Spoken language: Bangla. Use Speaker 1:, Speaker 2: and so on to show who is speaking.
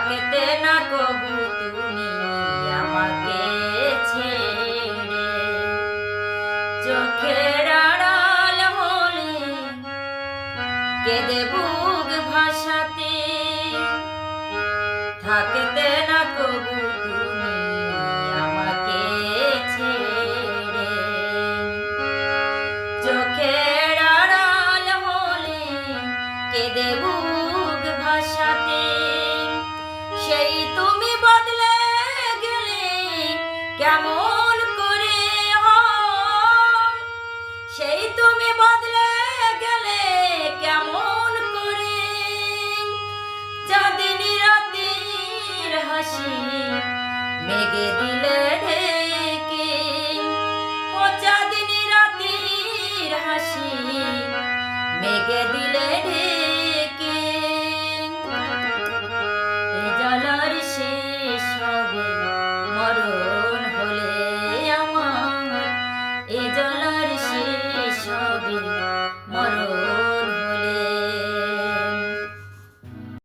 Speaker 1: থাকতে না কবু তুমি আমাকে ছেড়ে। চোখের আড়াল হলে কেঁদে বুক ভাসাতে, থাকতে না কবু তুমি আমাকে ছেড়ে। চোখের আড়াল হলে কেঁদে বুক ভাসাতে, সেই তুমি বদলে গেলে কেমন করে হয়, সেই তুমি বদলে গেলে কেমন করে। চাঁদনি রাতের হাসি মেঘে দিলে ঢেকে, ও চাঁদনি রাতের হাসি মেঘে দিলে ঢেকে।